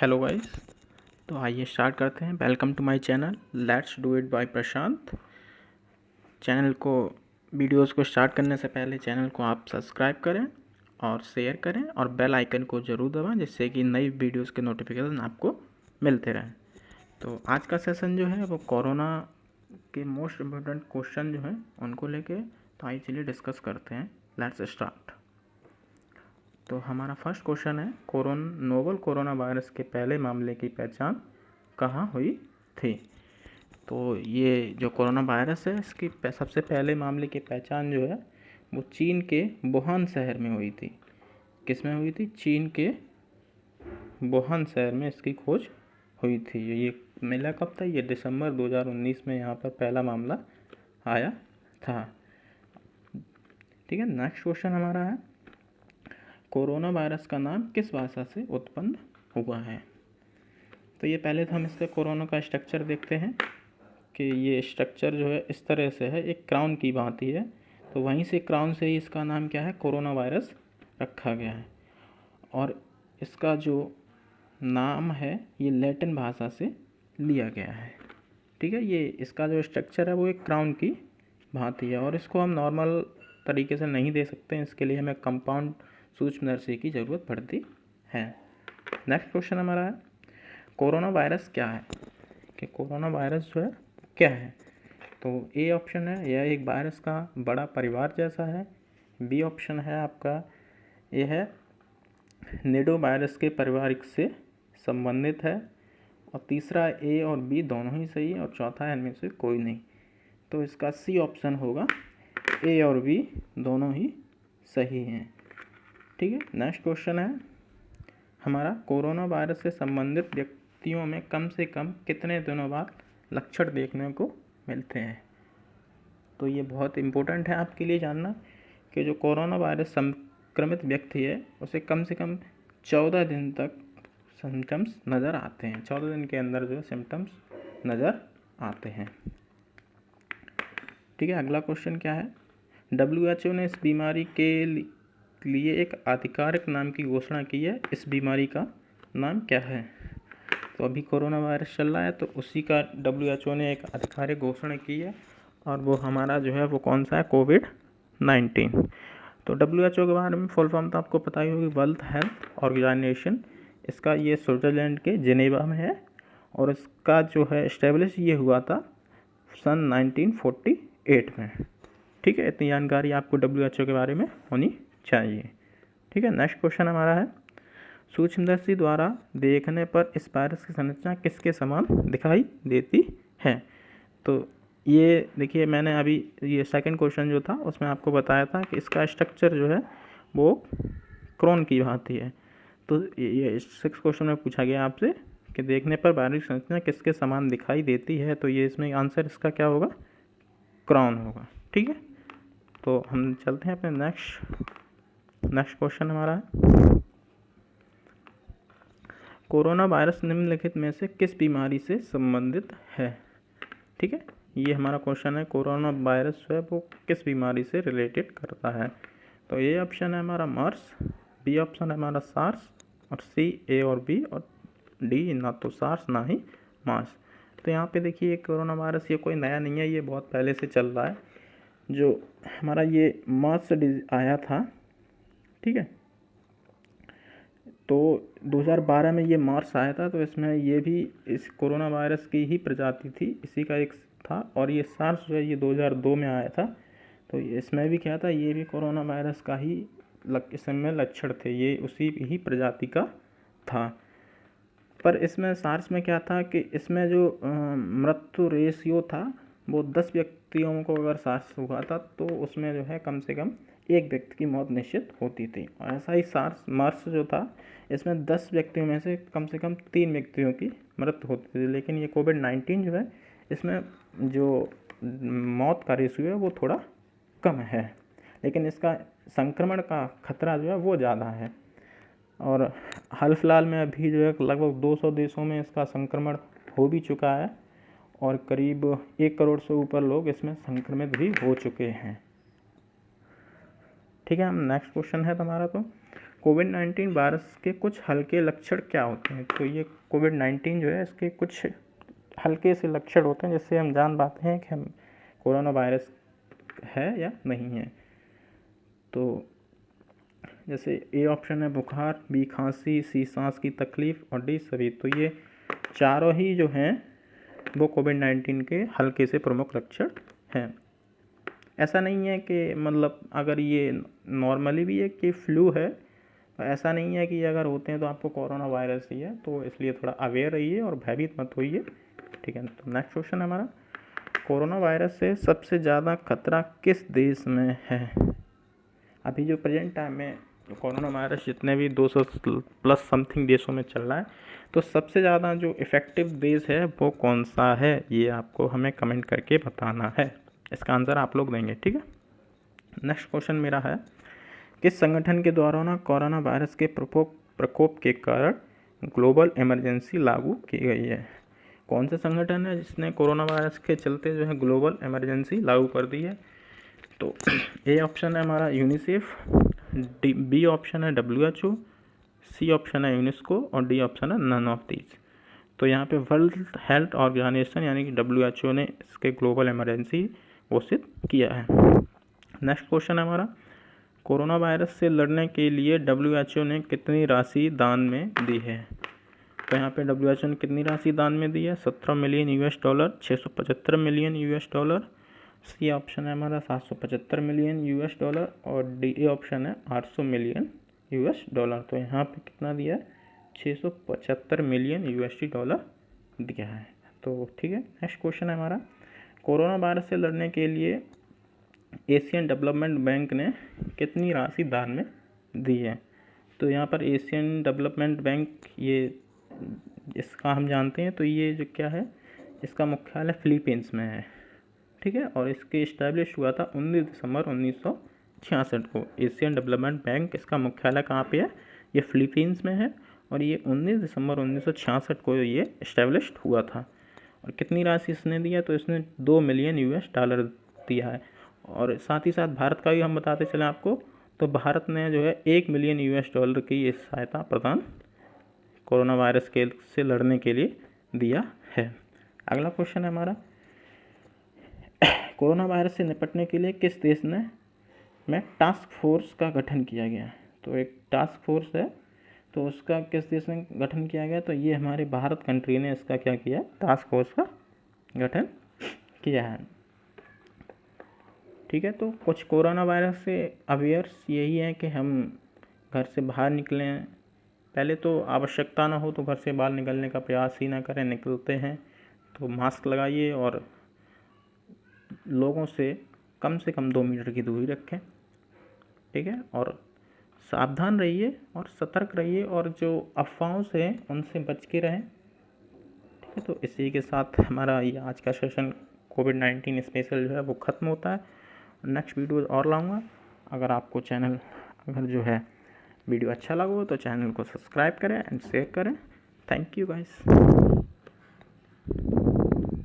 Hello guys. तो आइए start करते हैं। Welcome to my channel let's do it by Prashant. Channel को वीडियोस को स्टार्ट करने से पहले चैनल को आप सब्सक्राइब करें और शेयर करें और बेल आइकन को ज़रूर दबाएं, जिससे कि नई वीडियोस के नोटिफिकेशन आपको मिलते रहें। तो आज का सेशन जो है वो कोरोना के मोस्ट इम्पोर्टेंट क्वेश्चन जो हैं उनको लेके, तो आइए चलिए डिस्कस करते हैं। Let's start. तो हमारा फर्स्ट क्वेश्चन है, नोवल कोरोना वायरस के पहले मामले की पहचान कहाँ हुई थी। तो ये जो कोरोना वायरस है इसकी सबसे पहले मामले की पहचान जो है वो चीन के वुहान शहर में हुई थी। किस में हुई थी? चीन के वुहान शहर में इसकी खोज हुई थी। ये मिला कब था? ये दिसंबर 2019 में यहाँ पर पहला मामला आया था। ठीक है, नेक्स्ट क्वेश्चन हमारा है, कोरोना वायरस का नाम किस भाषा से उत्पन्न हुआ है। तो ये पहले तो हम इसका कोरोना का स्ट्रक्चर देखते हैं कि ये स्ट्रक्चर जो है इस तरह से है, एक क्राउन की भांति है। तो वहीं से क्राउन से ही इसका नाम क्या है, कोरोना वायरस रखा गया है। और इसका जो नाम है ये लैटिन भाषा से लिया गया है। ठीक है, ये इसका जो स्ट्रक्चर है वो एक क्राउन की भांति है और इसको हम नॉर्मल तरीके से नहीं दे सकते हैं, इसके लिए हमें कंपाउंड सूक्ष्मदर्शी की ज़रूरत पड़ती है। नेक्स्ट क्वेश्चन हमारा है, कोरोना वायरस क्या है, कि कोरोना वायरस जो है क्या है। तो ए ऑप्शन है यह एक वायरस का बड़ा परिवार जैसा है। बी ऑप्शन है आपका ये है निडो वायरस के परिवार से संबंधित है। और तीसरा ए और बी दोनों ही सही है और चौथा है इनमें से कोई नहीं। तो इसका सी ऑप्शन होगा, ए और बी दोनों ही सही हैं। ठीक है, नेक्स्ट क्वेश्चन है हमारा, कोरोना वायरस से संबंधित व्यक्तियों में कम से कम कितने दिनों बाद लक्षण देखने को मिलते हैं। तो ये बहुत इम्पोर्टेंट है आपके लिए जानना कि जो कोरोना वायरस संक्रमित व्यक्ति है उसे कम से कम 14 दिन तक सिम्टम्स नज़र आते हैं। 14 दिन के अंदर जो सिम्टम्स नज़र आते हैं। ठीक है, अगला क्वेश्चन क्या है, WHO ने इस बीमारी के लिए एक आधिकारिक नाम की घोषणा की है। इस बीमारी का नाम क्या है। तो अभी कोरोना वायरस चल रहा है तो उसी का WHO ने एक आधिकारिक घोषणा की है और वो हमारा जो है वो कौन सा है, कोविड-19। तो WHO के बारे में फुल फॉर्म तो आपको पता ही होगी, वर्ल्ड हेल्थ ऑर्गेनाइजेशन। इसका ये स्विट्ज़रलैंड के जिनेवा में है और इसका जो है इस्टेब्लिश ये हुआ था सन 1948 में। ठीक है, इतनी जानकारी आपको WHO के बारे में होनी चाहिए। ठीक है, नेक्स्ट क्वेश्चन हमारा है, सूक्ष्मदर्शी द्वारा देखने पर इस वायरस की संरचना किसके समान दिखाई देती है। तो ये देखिए, मैंने अभी ये सेकंड क्वेश्चन जो था उसमें आपको बताया था कि इसका स्ट्रक्चर जो है वो क्रोन की भांति है। तो ये सिक्स क्वेश्चन में पूछा गया आपसे कि देखने पर वायरस की संरचना किसके समान दिखाई देती है। तो ये इसमें आंसर इसका क्या होगा, क्राउन होगा। ठीक है, तो हम चलते हैं अपने नेक्स्ट क्वेश्चन हमारा है, कोरोना वायरस निम्नलिखित में से किस बीमारी से संबंधित है। ठीक है, ये हमारा क्वेश्चन है, कोरोना वायरस जो है वो किस बीमारी से रिलेटेड करता है। तो ये ऑप्शन है हमारा मार्स, बी ऑप्शन है हमारा सार्स और सी ए और बी और डी ना तो सार्स ना ही मार्स। तो यहाँ पे देखिए कोरोना वायरस ये कोई नया नहीं है, ये बहुत पहले से चल रहा है। जो हमारा ये मार्स आया था, ठीक है, तो 2012 में ये मार्स आया था। तो इसमें ये भी इस कोरोना वायरस की ही प्रजाति थी, इसी का एक था। और ये सार्स जो है ये 2002 में आया था। तो इसमें भी क्या था, ये भी कोरोना वायरस का ही इसमें लक्षण थे, ये उसी ही प्रजाति का था। पर इसमें सार्स में क्या था कि इसमें जो मृत्यु रेशियो था वो 10 व्यक्तियों को अगर सार्स हुआ था तो उसमें जो है कम से कम एक व्यक्ति की मौत निश्चित होती थी। और ऐसा ही मार्स जो था इसमें 10 व्यक्तियों में से कम 3 व्यक्तियों की मृत्यु होती थी। लेकिन ये कोविड-19 जो है इसमें जो मौत का रेशियो है वो थोड़ा कम है, लेकिन इसका संक्रमण का खतरा जो है वो ज़्यादा है। और हाल फिलहाल में अभी जो है लगभग 200 देशों में इसका संक्रमण हो भी चुका है और करीब 1 करोड़ से ऊपर लोग इसमें संक्रमित भी हो चुके हैं। ठीक है, हम नेक्स्ट क्वेश्चन है तुम्हारा, तो कोविड-19 वायरस के कुछ हल्के लक्षण क्या होते हैं? तो ये कोविड-19 जो है इसके कुछ हल्के से लक्षण होते हैं जिससे हम जान पाते हैं कि हम कोरोना वायरस है या नहीं है। तो जैसे ए ऑप्शन है बुखार, बी खांसी, सी सांस की तकलीफ और डी सभी। तो ये चारों ही जो हैं वो कोविड-19 के हल्के से प्रमुख लक्षण हैं। ऐसा नहीं है कि मतलब अगर ये नॉर्मली भी है कि फ्लू है, तो ऐसा नहीं है कि अगर होते हैं तो आपको कोरोना वायरस ही है, तो इसलिए थोड़ा अवेयर रहिए और भयभीत मत होइए, ठीक है। तो नेक्स्ट क्वेश्चन है हमारा, कोरोना वायरस से सबसे ज़्यादा खतरा किस देश में है? अभी जो प्रेजेंट टाइम में कोरोना वायरस जितने भी 200 प्लस समथिंग देशों में चल रहा है, तो सबसे ज़्यादा जो इफ़ेक्टिव देश है वो कौन सा है, ये आपको हमें कमेंट करके बताना है। इसका आंसर आप लोग देंगे, ठीक है। नेक्स्ट क्वेश्चन मेरा है, किस संगठन के द्वारा ना कोरोना वायरस के प्रकोप के कारण ग्लोबल इमरजेंसी लागू की गई है? कौन सा संगठन है जिसने कोरोना वायरस के चलते जो है ग्लोबल इमरजेंसी लागू कर दी है? तो ए ऑप्शन है हमारा यूनिसेफ, बी ऑप्शन है WHO, सी ऑप्शन है यूनेस्को और डी ऑप्शन है नन ऑफ दीज। तो यहाँ पे वर्ल्ड हेल्थ ऑर्गेनाइजेशन यानी कि WHO ने इसके ग्लोबल इमरजेंसी घोषित किया है। नेक्स्ट क्वेश्चन है हमारा, कोरोना वायरस से लड़ने के लिए WHO ने कितनी राशि दान में दी है? तो यहाँ पे WHO ने कितनी राशि दान में दी है? 17 मिलियन $, 675 मिलियन $। सी ऑप्शन है हमारा 775 मिलियन $, और डी ऑप्शन है 800 मिलियन $। तो यहाँ पे कितना दिया है? 675 मिलियन $, दिया है। तो ठीक है। नेक्स्ट क्वेश्चन है हमारा, कोरोना वायरस से लड़ने के लिए एशियन डेवलपमेंट बैंक ने कितनी राशि दान में दी है? तो यहाँ पर एशियन डेवलपमेंट बैंक, ये इसका हम जानते हैं, तो ये जो क्या है, इसका मुख्यालय फिलीपींस में है, ठीक है। और इसके इस्टेब्लिश हुआ था 19 दिसंबर 1966 को। एशियन डेवलपमेंट बैंक, इसका मुख्यालय कहाँ पे है? ये फिलीपींस में है, और ये 19 दिसंबर 1966 को ये इस्टेब्लिश हुआ था। और कितनी राशि इसने दिया? तो इसने 2 मिलियन $, दिया है। और साथ ही साथ भारत का भी हम बताते चलें आपको, तो भारत ने जो है 1 मिलियन $, की ये सहायता प्रदान कोरोना वायरस के से लड़ने के लिए दिया है। अगला क्वेश्चन है हमारा, कोरोना वायरस से निपटने के लिए किस देश में टास्क फोर्स का गठन किया गया? तो एक टास्क फोर्स है, तो उसका किस देश में गठन किया गया? तो ये हमारे भारत कंट्री ने इसका क्या किया? टास्क फोर्स का गठन किया है, ठीक है। तो कुछ कोरोना वायरस से अवेयर्स यही है कि हम घर से बाहर निकलें, पहले तो आवश्यकता ना हो तो घर से बाहर निकलने का प्रयास ही ना करें। निकलते हैं तो मास्क लगाइए और लोगों से कम 2 मीटर की दूरी रखें, ठीक है। और सावधान रहिए और सतर्क रहिए, और जो अफवाहों से उनसे बच के रहें, ठीक है। तो इसी के साथ हमारा ये आज का सेशन कोविड-19 स्पेशल जो है वो ख़त्म होता है। नेक्स्ट वीडियो और लाऊंगा। अगर आपको अगर जो है वीडियो अच्छा लगा हो तो चैनल को सब्सक्राइब करें एंड शेयर करें। Thank you guys.